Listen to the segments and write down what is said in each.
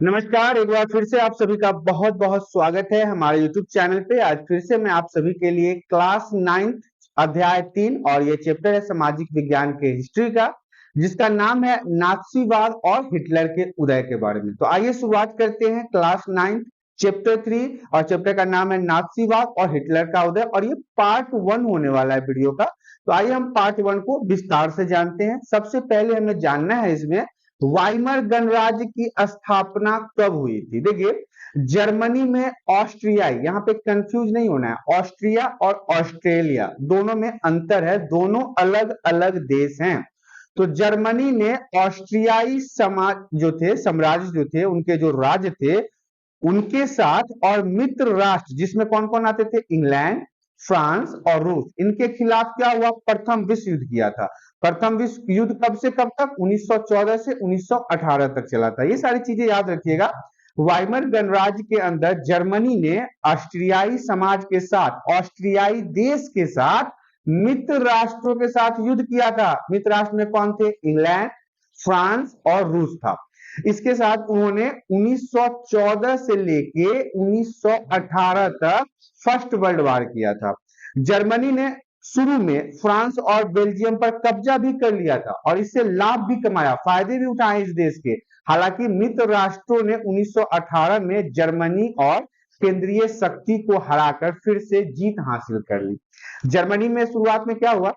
नमस्कार, एक बार फिर से आप सभी का बहुत-बहुत स्वागत है हमारे यूट्यूब चैनल पे। आज फिर से मैं आप सभी के लिए क्लास 9th अध्याय 3 और ये चैप्टर है सामाजिक विज्ञान के हिस्ट्री का, जिसका नाम है नाथसीवाद और हिटलर के उदय के बारे में। तो आइए शुरुआत करते हैं क्लास 9th चैप्टर 3 और चैप्टर का नाम है नाथसीवाद और हिटलर का उदय और ये पार्ट 1 होने वाला है वीडियो का। तो आइए हम पार्ट 1 को विस्तार से जानते हैं। सबसे पहले हमें जानना है इसमें वाइमर गणराज्य की स्थापना कब हुई थी। देखिए जर्मनी में ऑस्ट्रियाई, यहाँ पे कंफ्यूज नहीं होना है, ऑस्ट्रिया और ऑस्ट्रेलिया दोनों में अंतर है, दोनों अलग अलग देश हैं। तो जर्मनी ने ऑस्ट्रियाई समाज जो थे, साम्राज्य जो थे, उनके जो राज्य थे उनके साथ और मित्र राष्ट्र जिसमें कौन कौन आते थे, इंग्लैंड, फ्रांस और रूस, इनके खिलाफ क्या हुआ, प्रथम विश्व युद्ध किया था। प्रथम विश्व युद्ध कब से कब तक, 1914 से 1918 तक चला था। ये सारी चीजें याद रखिएगा। वाइमर गणराज्य के अंदर जर्मनी ने ऑस्ट्रियाई समाज के साथ, ऑस्ट्रियाई देश के साथ मित्र राष्ट्रों के साथ युद्ध किया था। मित्र राष्ट्र में कौन थे, इंग्लैंड, फ्रांस और रूस था। इसके साथ उन्होंने 1914 से लेके 1918 तक फर्स्ट वर्ल्ड वार किया था। जर्मनी ने शुरू में फ्रांस और बेल्जियम पर कब्जा भी कर लिया था और इससे लाभ भी कमाया, फायदे भी उठाए इस देश के। हालांकि मित्र राष्ट्रों ने 1918 में जर्मनी और केंद्रीय शक्ति को हराकर फिर से जीत हासिल कर ली। जर्मनी में शुरुआत में क्या हुआ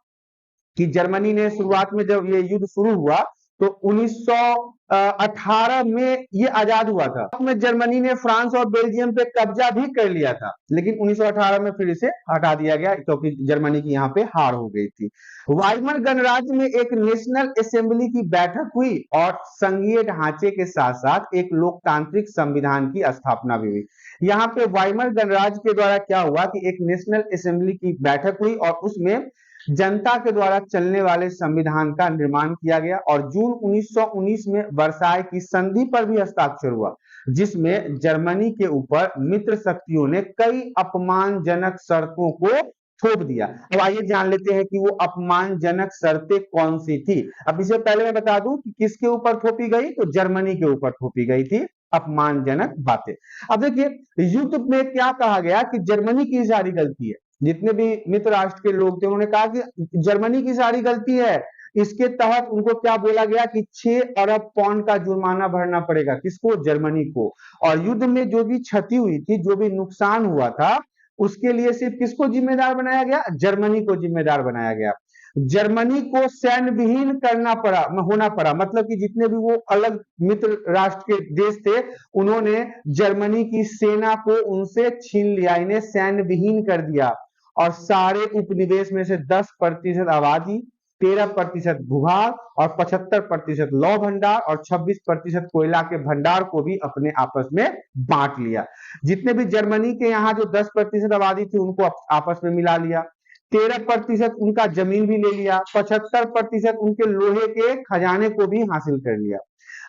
कि जर्मनी ने शुरुआत में जब ये युद्ध शुरू हुआ तो 1918 में ये आजाद हुआ था। में जर्मनी ने फ्रांस और बेल्जियम पे कब्जा भी कर लिया था, लेकिन 1918 में फिर इसे हटा दिया गया क्योंकि जर्मनी की यहाँ पे हार हो गई थी। वाइमर गणराज्य में एक नेशनल असेंबली की बैठक हुई और संघीय ढांचे के साथ साथ एक लोकतांत्रिक संविधान की स्थापना भी हुई। यहाँ पे वाइमर गणराज्य के द्वारा क्या हुआ कि एक नेशनल असेंबली की बैठक हुई और उसमें जनता के द्वारा चलने वाले संविधान का निर्माण किया गया और जून 1919 में वर्साय की संधि पर भी हस्ताक्षर हुआ, जिसमें जर्मनी के ऊपर मित्र शक्तियों ने कई अपमानजनक शर्तों को थोप दिया। अब आइए जान लेते हैं कि वो अपमानजनक शर्तें कौन सी थी। अब इससे पहले मैं बता दूं कि किसके ऊपर थोपी गई, तो जर्मनी के ऊपर थोपी गई थी अपमानजनक बातें। अब देखिए युद्ध में क्या कहा गया कि जर्मनी की सारी गलती है। जितने भी मित्र राष्ट्र के लोग थे उन्होंने कहा कि जर्मनी की सारी गलती है। इसके तहत उनको क्या बोला गया कि 6 अरब पाउंड का जुर्माना भरना पड़ेगा, किसको, जर्मनी को। और युद्ध में जो भी क्षति हुई थी, जो भी नुकसान हुआ था, उसके लिए सिर्फ किसको जिम्मेदार बनाया गया, जर्मनी को जिम्मेदार बनाया गया। जर्मनी को सैन्य विहीन करना पड़ा, होना पड़ा, मतलब कि जितने भी वो अलग मित्र राष्ट्र के देश थे उन्होंने जर्मनी की सेना को उनसे छीन लिया, इन्हें सैन्य विहीन कर दिया और सारे उपनिवेश में से 10% आबादी, 13% भूभाग और 75% लौह भंडार और 26% कोयला के भंडार को भी अपने आपस में बांट लिया। जितने भी जर्मनी के यहाँ जो 10% आबादी थी उनको आपस में मिला लिया, 13% उनका जमीन भी ले लिया, 75% उनके लोहे के खजाने को भी हासिल कर लिया।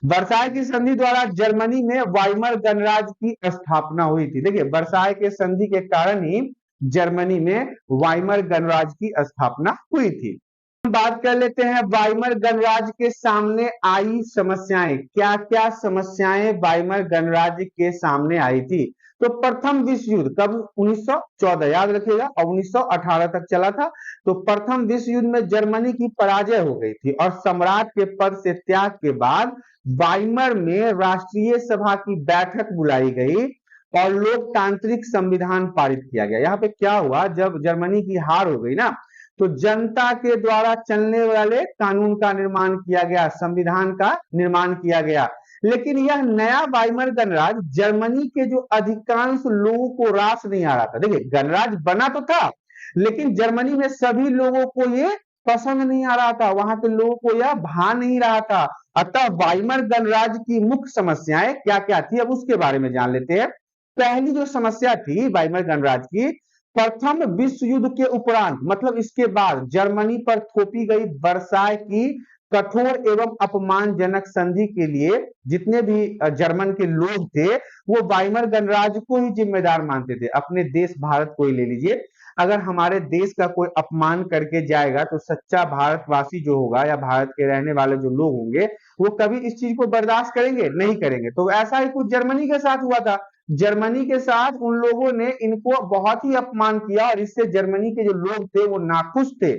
वर्साय की संधि द्वारा जर्मनी में वाइमर गणराज्य की स्थापना हुई थी। देखिए वर्साय के संधि के कारण ही जर्मनी में वाइमर गणराज्य की स्थापना हुई थी। बात कर लेते हैं वाइमर गणराज्य के सामने आई समस्याएं, क्या क्या समस्याएं वाइमर गणराज्य के सामने आई थी। तो प्रथम विश्व युद्ध कब, 1914 याद रखिएगा, और 1918 तक चला था। तो प्रथम विश्व युद्ध में जर्मनी की पराजय हो गई थी और सम्राट के पद से त्याग के बाद वाइमर में राष्ट्रीय सभा की बैठक बुलाई गई और लोकतांत्रिक संविधान पारित किया गया। यहाँ पे क्या हुआ, जब जर्मनी की हार हो गई ना, तो जनता के द्वारा चलने वाले कानून का निर्माण किया गया, संविधान का निर्माण किया गया। लेकिन यह नया वाइमर गणराज्य जर्मनी के जो अधिकांश लोगों को रास नहीं आ रहा था। देखिए गणराज्य बना तो था लेकिन जर्मनी में सभी लोगों को ये पसंद नहीं आ रहा था, वहां के लोगों को यह भा नहीं रहा था। अतः वाइमर गणराज्य की मुख्य समस्याएं क्या क्या थी, अब उसके बारे में जान लेते हैं। पहली जो समस्या थी वाइमर गणराज्य की, प्रथम विश्व युद्ध के उपरांत, मतलब इसके बाद जर्मनी पर थोपी गई वर्साय की कठोर एवं अपमानजनक संधि के लिए जितने भी जर्मन के लोग थे वो वाइमर गणराज्य को ही जिम्मेदार मानते थे। अपने देश भारत को ही ले लीजिए, अगर हमारे देश का कोई अपमान करके जाएगा तो सच्चा भारतवासी जो होगा या भारत के रहने वाले जो लोग होंगे वो कभी इस चीज को बर्दाश्त करेंगे नहीं करेंगे। तो ऐसा ही कुछ जर्मनी के साथ हुआ था। जर्मनी के साथ उन लोगों ने इनको बहुत ही अपमान किया और इससे जर्मनी के जो लोग थे वो नाखुश थे।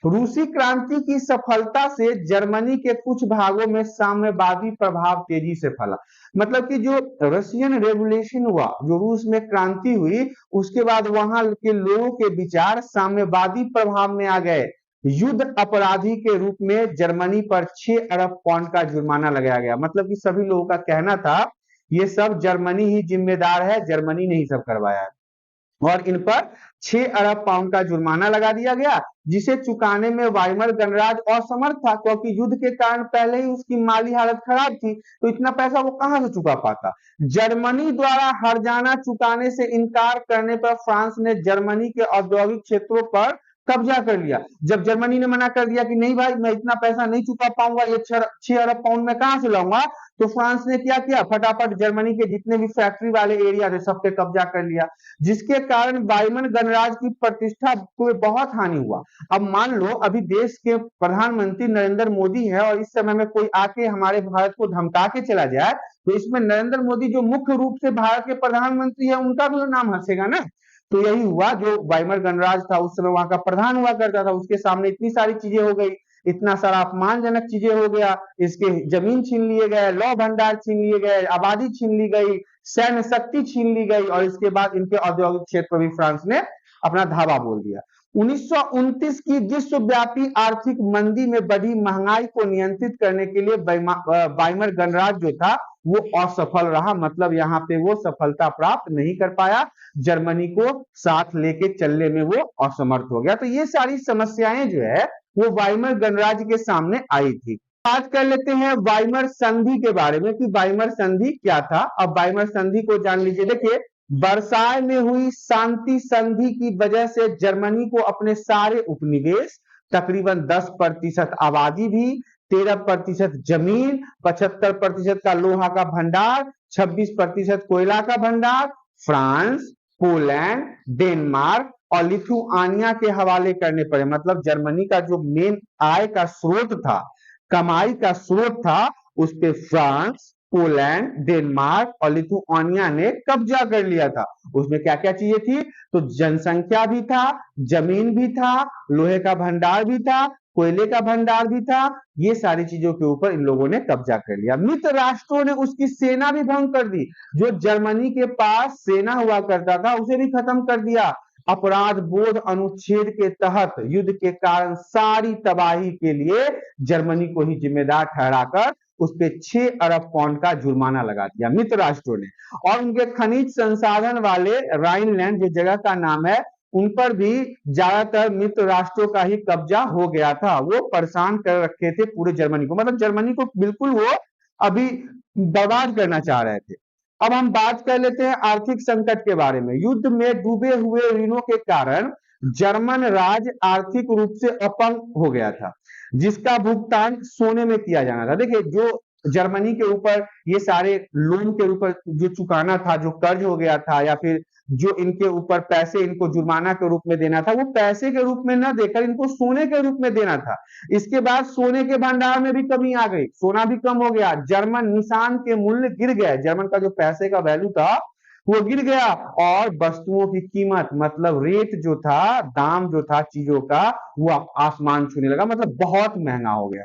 रूसी क्रांति की सफलता से जर्मनी के कुछ भागों में साम्यवादी प्रभाव तेजी से फैला। मतलब कि जो रशियन रेवोल्यूशन हुआ, जो रूस में क्रांति हुई, उसके बाद वहां के लोगों के विचार साम्यवादी प्रभाव में आ गए। युद्ध अपराधी के रूप में जर्मनी पर 6 अरब पाउंड का जुर्माना लगाया गया। मतलब कि सभी लोगों का कहना था ये सब जर्मनी ही जिम्मेदार है, जर्मनी ने ही सब करवाया है, और इन पर 6 अरब पाउंड का जुर्माना लगा दिया गया, जिसे चुकाने में वाइमर गणराज्य असमर्थ था, क्योंकि युद्ध के कारण पहले ही उसकी माली हालत खराब थी, तो इतना पैसा वो कहां से चुका पाता। जर्मनी द्वारा हर्जाना चुकाने से इनकार करने पर फ्रांस ने जर्मनी के औद्योगिक क्षेत्रों पर कब्जा कर लिया। जब जर्मनी ने मना कर दिया कि नहीं भाई मैं इतना पैसा नहीं चुका पाऊंगा, ये 6 अरब पाउंड में कहां से लाऊंगा, तो फ्रांस ने क्या किया, फटाफट जर्मनी के जितने भी फैक्ट्री वाले एरिया थे सब पे कब्जा कर लिया, जिसके कारण वाइमन गणराज्य की प्रतिष्ठा को बहुत हानि हुआ। अब मान लो अभी देश के प्रधानमंत्री नरेंद्र मोदी है और इस समय में कोई आके हमारे भारत को धमका के चला जाए, तो इसमें नरेंद्र मोदी जो मुख्य रूप से भारत के प्रधानमंत्री है उनका भी नाम हंसेगा ना। तो यही हुआ, जो वाइमर गणराज्य था उस समय वहां का प्रधान हुआ करता था, उसके सामने इतनी सारी चीजें हो गई, इतना सारा अपमानजनक चीजें हो गया, इसके जमीन छीन लिए गए, लौ भंडार छीन लिए गए, आबादी छीन ली गई, सैन्य शक्ति छीन ली गई, और इसके बाद इनके औद्योगिक क्षेत्र पर भी फ्रांस ने अपना धावा बोल दिया। 1929 की विश्वव्यापी आर्थिक मंदी में बढ़ी महंगाई को नियंत्रित करने के लिए वाइमर गणराज्य जो था वो असफल रहा। मतलब यहाँ पे वो सफलता प्राप्त नहीं कर पाया, जर्मनी को साथ लेके चलने में वो असमर्थ हो गया। तो ये सारी समस्याएं जो है वो वाइमर गणराज्य के सामने आई थी। बात कर लेते हैं वाइमर संधि के बारे में कि वाइमर संधि क्या था। अब वाइमर संधि को जान लीजिए। देखिए, वर्साय में हुई शांति संधि की वजह से जर्मनी को अपने सारे उपनिवेश, तकरीबन 10% आबादी भी, 13% जमीन, 75% का लोहा का भंडार, 26% कोयला का भंडार फ्रांस, पोलैंड, डेनमार्क और लिथुआनिया के हवाले करने पड़े। मतलब जर्मनी का जो मेन आय का स्रोत था, कमाई का स्रोत था, उस पे फ्रांस, पोलैंड, डेनमार्क और लिथुआनिया ने कब्जा कर लिया था। उसमें क्या क्या चीजें थी, तो जनसंख्या भी था, जमीन भी था, लोहे का भंडार भी था, कोयले का भंडार भी था, ये सारी चीजों के ऊपर इन लोगों ने कब्जा कर लिया। मित्र राष्ट्रों ने उसकी सेना भी भंग कर दी। जो जर्मनी के पास सेना हुआ करता था उसे भी खत्म कर दिया। अपराध बोध अनुच्छेद के तहत युद्ध के कारण सारी तबाही के लिए जर्मनी को ही जिम्मेदार ठहराकर उस पे 6 अरब पाउंड का जुर्माना लगा दिया मित्र राष्ट्रों ने। और उनके खनिज संसाधन वाले राइनलैंड जो जगह का नाम है, उन पर भी ज्यादातर मित्र राष्ट्रों का ही कब्जा हो गया था। वो परेशान कर रखे थे पूरे जर्मनी को, मतलब जर्मनी को बिल्कुल वो अभी बर्बाद करना चाह रहे थे। अब हम बात कर लेते हैं आर्थिक संकट के बारे में। युद्ध में डूबे हुए ऋणों के कारण जर्मन राज्य आर्थिक रूप से अपंग हो गया था, जिसका भुगतान सोने में किया जाना था। देखिए, जो जर्मनी के ऊपर ये सारे लोन के ऊपर जो चुकाना था, जो कर्ज हो गया था, या फिर जो इनके ऊपर पैसे इनको जुर्माना के रूप में देना था, वो पैसे के रूप में न देकर इनको सोने के रूप में देना था। इसके बाद सोने के भंडार में भी कमी आ गई, सोना भी कम हो गया, जर्मन निशान के मूल्य गिर गए, जर्मन का जो पैसे का वैल्यू था वो गिर गया, और वस्तुओं की कीमत मतलब रेट जो था, दाम जो था चीजों का, वो आसमान छूने लगा, मतलब बहुत महंगा हो गया।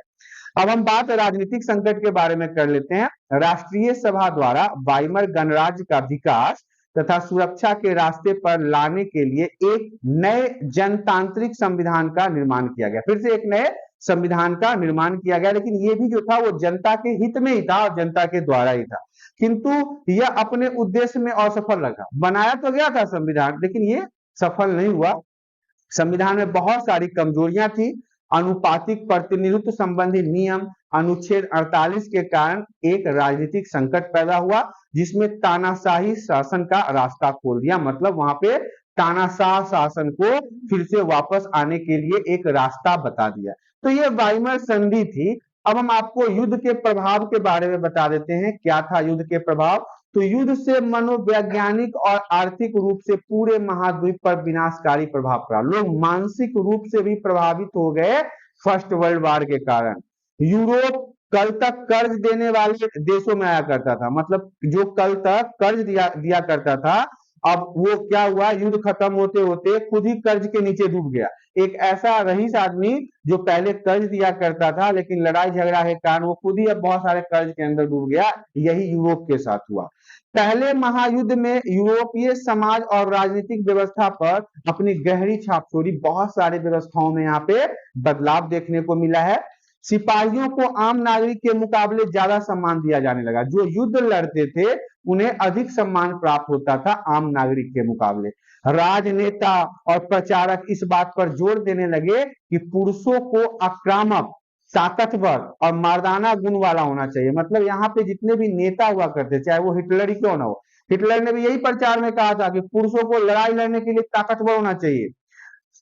अब हम बात राजनीतिक संकट के बारे में कर लेते हैं। राष्ट्रीय सभा द्वारा वाइमर गणराज्य का विकास तथा सुरक्षा के रास्ते पर लाने के लिए एक नए जनतांत्रिक संविधान का निर्माण किया गया। फिर से एक नए संविधान का निर्माण किया गया, लेकिन ये भी जो था वो जनता के हित में ही था और जनता के द्वारा ही था, किंतु यह अपने उद्देश्य में असफल रहा। बनाया तो गया था संविधान, लेकिन ये सफल नहीं हुआ। संविधान में बहुत सारी कमजोरियां थी। अनुपातिक प्रतिनिधित्व संबंधी नियम, अनुच्छेद 48 के कारण एक राजनीतिक संकट पैदा हुआ, जिसमें तानाशाही शासन का रास्ता खोल दिया। मतलब वहां पे तानाशाह शासन को फिर से वापस आने के लिए एक रास्ता बता दिया। तो ये वाइमर संधि थी। अब हम आपको युद्ध के प्रभाव के बारे में बता देते हैं। क्या था युद्ध के प्रभाव? तो युद्ध से मनोवैज्ञानिक और आर्थिक रूप से पूरे महाद्वीप पर विनाशकारी प्रभाव पड़ा। लोग मानसिक रूप से भी प्रभावित हो गए फर्स्ट वर्ल्ड वॉर के कारण। यूरोप कल तक कर्ज देने वाले देशों में आया करता था, मतलब जो कल तक कर्ज दिया करता था, अब वो क्या हुआ, युद्ध खत्म होते होते खुद ही कर्ज के नीचे डूब गया। एक ऐसा रईस आदमी जो पहले कर्ज दिया करता था, लेकिन लड़ाई झगड़ा के कारण वो खुद ही अब बहुत सारे कर्ज के अंदर डूब गया। यही यूरोप के साथ हुआ। पहले महायुद्ध में यूरोपीय समाज और राजनीतिक व्यवस्था पर अपनी गहरी छाप छोड़ी। बहुत सारे व्यवस्थाओं में यहाँ पे बदलाव देखने को मिला है। सिपाहियों को आम नागरिक के मुकाबले ज्यादा सम्मान दिया जाने लगा। जो युद्ध लड़ते थे उन्हें अधिक सम्मान प्राप्त होता था आम नागरिक के मुकाबले। राजनेता और प्रचारक इस बात पर जोर देने लगे कि पुरुषों को आक्रामक, ताकतवर और मर्दाना गुण वाला होना चाहिए। मतलब यहाँ पे जितने भी नेता हुआ करते, चाहे वो हिटलर ही क्यों ना हो, हिटलर ने भी यही प्रचार में कहा था कि पुरुषों को लड़ाई लड़ने के लिए ताकतवर होना चाहिए,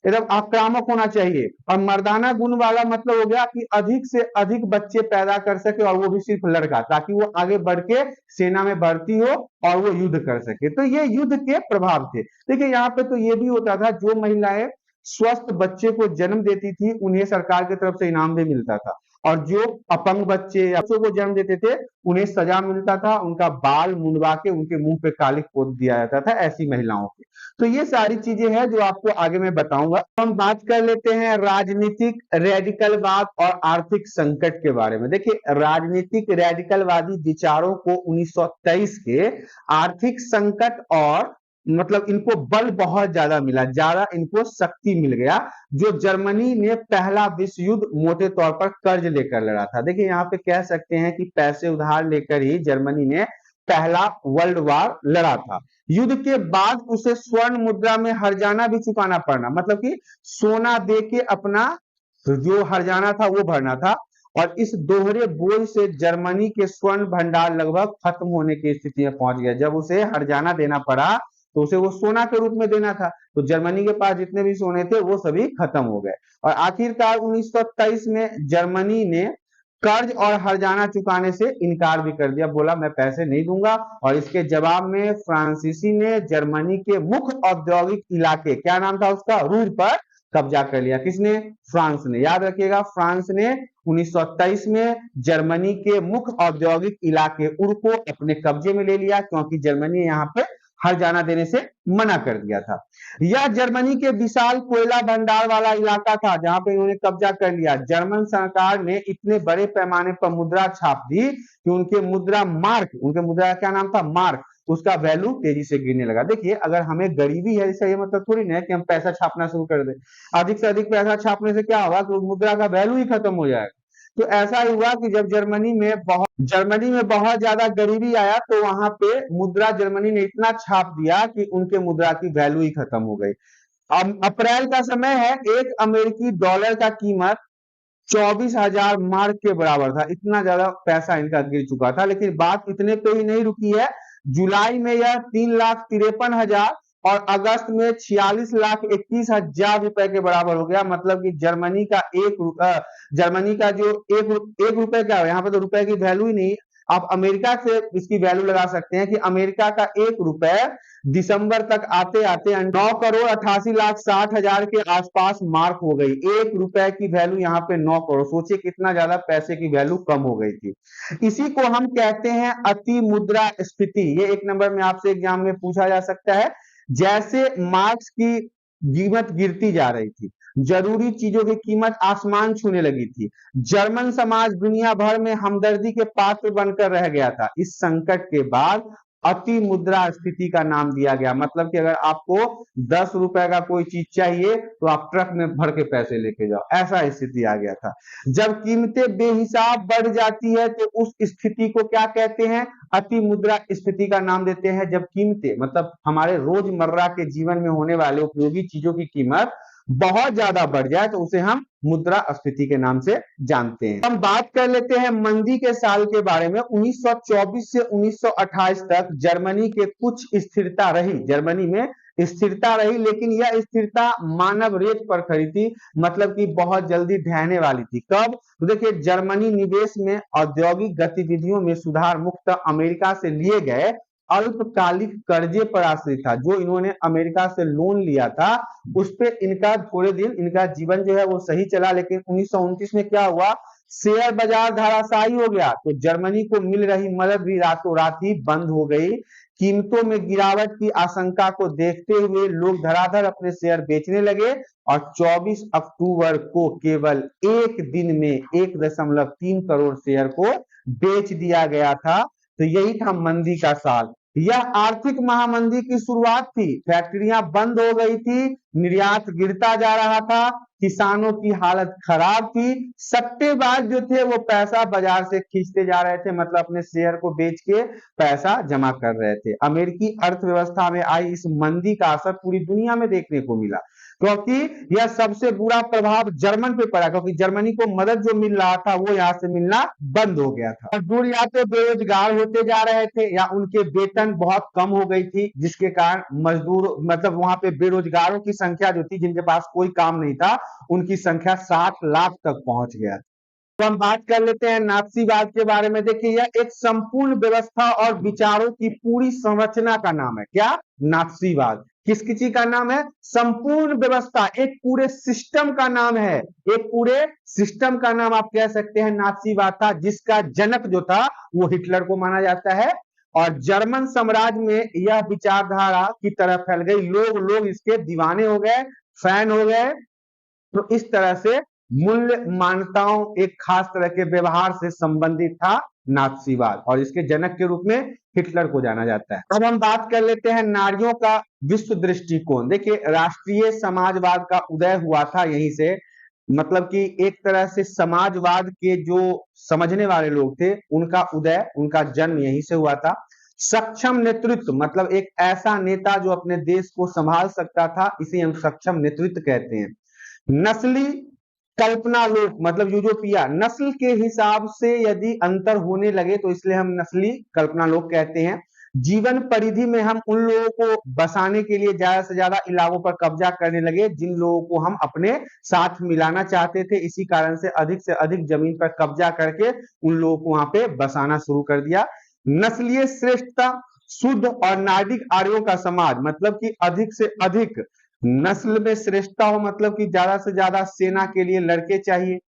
एकदम आक्रामक होना चाहिए। और मर्दाना गुण वाला मतलब हो गया कि अधिक से अधिक बच्चे पैदा कर सके, और वो भी सिर्फ लड़का, ताकि वो आगे बढ़ के सेना में भर्ती हो और वो युद्ध कर सके। तो ये युद्ध के प्रभाव थे। देखिए यहाँ पे तो ये भी होता था, जो महिलाएं स्वस्थ बच्चे को जन्म देती थी उन्हें सरकार की तरफ से इनाम भी मिलता था, और जो अपंग बच्चे या बच्चों को जन्म देते थे उन्हें सजा मिलता था, उनका बाल मुंडवा के उनके मुंह पे कालिख पोत दिया जाता था, ऐसी महिलाओं की। तो ये सारी चीजें हैं जो आपको आगे मैं बताऊंगा। हम बात कर लेते हैं राजनीतिक रेडिकलवाद और आर्थिक संकट के बारे में। देखिए राजनीतिक रेडिकलवादी विचारों को 1923 के आर्थिक संकट और मतलब इनको बल बहुत ज्यादा मिला, ज्यादा इनको शक्ति मिल गया। जो जर्मनी ने पहला विश्व युद्ध मोटे तौर पर कर्ज लेकर लड़ा था। देखिए यहाँ पे कह सकते हैं कि पैसे उधार लेकर ही जर्मनी ने पहला वर्ल्ड वॉर लड़ा था। युद्ध के बाद उसे स्वर्ण मुद्रा में हर्जाना भी चुकाना पड़ना, मतलब कि सोना दे के अपना जो हर्जाना था वो भरना था। और इस दोहरे बोझ से जर्मनी के स्वर्ण भंडार लगभग खत्म होने की स्थिति में पहुंच गया। जब उसे हर्जाना देना पड़ा तो उसे वो सोना के रूप में देना था, तो जर्मनी के पास जितने भी सोने थे वो सभी खत्म हो गए। और आखिरकार 1923 में जर्मनी ने कर्ज और हर्जाना चुकाने से इनकार भी कर दिया, बोला मैं पैसे नहीं दूंगा। और इसके जवाब में फ्रांसीसी ने जर्मनी के मुख्य औद्योगिक इलाके, क्या नाम था उसका, रूर पर कब्जा कर लिया। किसने? फ्रांस ने। याद रखिएगा, फ्रांस ने 1923 में जर्मनी के मुख्य औद्योगिक इलाके उर को अपने कब्जे में ले लिया, क्योंकि जर्मनी यहाँ पे हर्जाना देने से मना कर दिया था। यह जर्मनी के विशाल कोयला भंडार वाला इलाका था जहां पे इन्होंने कब्जा कर लिया। जर्मन सरकार ने इतने बड़े पैमाने पर मुद्रा छाप दी कि उनके मुद्रा का क्या नाम था, मार्क, उसका वैल्यू तेजी से गिरने लगा। देखिए अगर हमें गरीबी है, इसका ये मतलब थोड़ी ना है कि हम पैसा छापना शुरू कर दें। अधिक से अधिक पैसा छापने से क्या होगा कि मुद्रा का वैल्यू ही खत्म हो जाएगा। तो ऐसा ही हुआ कि जब जर्मनी में बहुत ज्यादा गरीबी आया तो वहां पे मुद्रा जर्मनी ने इतना छाप दिया कि उनके मुद्रा की वैल्यू ही खत्म हो गई। अब अप्रैल का समय है, एक अमेरिकी डॉलर का कीमत 24,000 मार्क के बराबर था। इतना ज्यादा पैसा इनका गिर चुका था। लेकिन बात इतने पे ही नहीं रुकी है। जुलाई में यह 3,53,000 और अगस्त में 46,21,000 रुपए के बराबर हो गया। मतलब कि जर्मनी का जो एक रुपए का, यहाँ पे तो रुपए की वैल्यू ही नहीं। आप अमेरिका से इसकी वैल्यू लगा सकते हैं कि अमेरिका का 1 रुपए दिसंबर तक आते आते 9,88,60,000 के आसपास मार्क हो गई। 1 रुपए की वैल्यू यहाँ पे 9 करोड़। सोचिए कितना ज्यादा पैसे की वैल्यू कम हो गई थी। इसी को हम कहते हैं अति मुद्रा स्फीति। ये 1 नंबर में आपसे एग्जाम में पूछा जा सकता है। जैसे मार्क्स की कीमत गिरती जा रही थी, जरूरी चीजों की कीमत आसमान छूने लगी थी, जर्मन समाज दुनिया भर में हमदर्दी के पात्र बनकर रह गया था। इस संकट के बाद अति मुद्रा स्फीति का नाम दिया गया। मतलब कि अगर आपको 10 रुपए का कोई चीज चाहिए तो आप ट्रक में भर के पैसे लेके जाओ, ऐसा स्थिति आ गया था। जब कीमतें बेहिसाब बढ़ जाती है तो उस स्थिति को क्या कहते हैं, अति मुद्रा स्फीति का नाम देते हैं। जब कीमतें मतलब हमारे रोजमर्रा के जीवन में होने वाले उपयोगी चीजों की कीमत बहुत ज्यादा बढ़ जाए तो उसे हम मुद्रा स्फीति के नाम से जानते हैं। हम बात कर लेते हैं मंदी के साल के बारे में। 1924 से 1928 तक जर्मनी के कुछ स्थिरता रही, लेकिन यह स्थिरता मानव रेत पर खड़ी थी, मतलब कि बहुत जल्दी ढहने वाली थी। कब? तो देखिए जर्मनी निवेश में, औद्योगिक गतिविधियों में सुधार मुक्त अमेरिका से लिए गए अल्पकालिक कर्जे पर आश्रित था। जो इन्होंने अमेरिका से लोन लिया था उस पे इनका थोड़े दिन इनका जीवन जो है वो सही चला, लेकिन 1929 में क्या हुआ, शेयर बाजार धराशायी हो गया। तो जर्मनी को मिल रही मदद भी रातों रात ही बंद हो गई। कीमतों में गिरावट की आशंका को देखते हुए लोग धड़ाधड़ अपने शेयर बेचने लगे और 24 अक्टूबर को केवल एक दिन में 1.3 करोड़ शेयर को बेच दिया गया था। तो यही था मंदी का साल। यह आर्थिक महामंदी की शुरुआत थी। फैक्ट्रियां बंद हो गई थी, निर्यात गिरता जा रहा था, किसानों की हालत खराब थी। सट्टेबाज जो थे वो पैसा बाजार से खींचते जा रहे थे, मतलब अपने शेयर को बेच के पैसा जमा कर रहे थे। अमेरिकी अर्थव्यवस्था में आई इस मंदी का असर पूरी दुनिया में देखने को मिला, क्योंकि यह सबसे बुरा प्रभाव जर्मन पे पड़ा, क्योंकि जर्मनी को मदद जो मिल रहा था वो यहाँ से मिलना बंद हो गया था। मजदूर या तो बेरोजगार होते जा रहे थे या उनके वेतन बहुत कम हो गई थी, जिसके कारण मजदूर मतलब वहां पे बेरोजगारों की संख्या जो थी, जिनके पास कोई काम नहीं था, उनकी संख्या 60 लाख तक पहुंच गया। तो हम बात कर लेते हैं नाथसीवाद के बारे में। देखिए, यह एक संपूर्ण व्यवस्था और विचारों की पूरी संरचना का नाम है। क्या? नाथसीवाद। किस किसी का नाम है? संपूर्ण व्यवस्था, एक पूरे सिस्टम का नाम है। एक पूरे सिस्टम का नाम आप कह सकते हैं नाथसीवाद था, जिसका जनक जो था वो हिटलर को माना जाता है। और जर्मन साम्राज्य में यह विचारधारा की तरह फैल गई, लोग इसके दीवाने हो गए, फैन हो गए। तो इस तरह से मूल्य मान्यताओं, एक खास तरह के व्यवहार से संबंधित था नाथसीवाद, और इसके जनक के रूप में हिटलर को जाना जाता है। अब हम बात कर लेते हैं नारियों का विश्व दृष्टिकोण। देखिए, राष्ट्रीय समाजवाद का उदय हुआ था यहीं से, मतलब कि एक तरह से समाजवाद के जो समझने वाले लोग थे उनका उदय, उनका जन्म यहीं से हुआ था। सक्षम नेतृत्व, मतलब एक ऐसा नेता जो अपने देश को संभाल सकता था, इसे हम सक्षम नेतृत्व कहते हैं। नस्ली कल्पना लोक, मतलब यूरोपिया, नस्ल के हिसाब से यदि अंतर होने लगे तो इसलिए हम नस्ली कल्पना लोक कहते हैं। जीवन परिधि में हम उन लोगों को बसाने के लिए ज्यादा से ज्यादा इलाकों पर कब्जा करने लगे जिन लोगों को हम अपने साथ मिलाना चाहते थे। इसी कारण से अधिक जमीन पर कब्जा करके उन लोगों को वहां पे बसाना शुरू कर दिया। नस्लीय श्रेष्ठता, शुद्ध और नागरिक आर्यों का समाज, मतलब कि अधिक से अधिक नस्ल में श्रेष्ठता हो, मतलब कि ज्यादा से ज्यादा सेना के लिए लड़के चाहिए,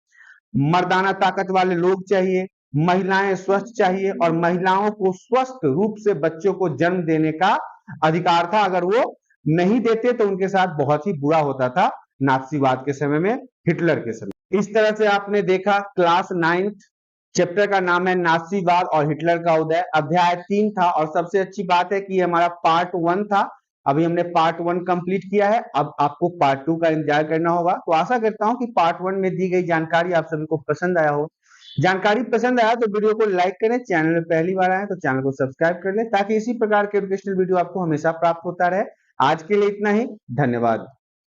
मर्दाना ताकत वाले लोग चाहिए, महिलाएं स्वस्थ चाहिए, और महिलाओं को स्वस्थ रूप से बच्चों को जन्म देने का अधिकार था। अगर वो नहीं देते तो उनके साथ बहुत ही बुरा होता था नाथसीवाद के समय में, हिटलर के समय। इस तरह से आपने देखा क्लास 9th चैप्टर का नाम है नाथसीवाद और हिटलर का उदय, अध्याय 3 था। और सबसे अच्छी बात है कि ये हमारा पार्ट 1 था। अभी हमने पार्ट 1 कंप्लीट किया है, अब आपको पार्ट 2 का इंतजार करना होगा। तो आशा करता हूं कि पार्ट 1 में दी गई जानकारी आप सभी को पसंद आया हो। जानकारी पसंद आया तो वीडियो को लाइक करें, चैनल में पहली बार आए तो चैनल को सब्सक्राइब कर लें, ताकि इसी प्रकार के एजुकेशनल वीडियो आपको हमेशा प्राप्त होता रहे। आज के लिए इतना ही, धन्यवाद।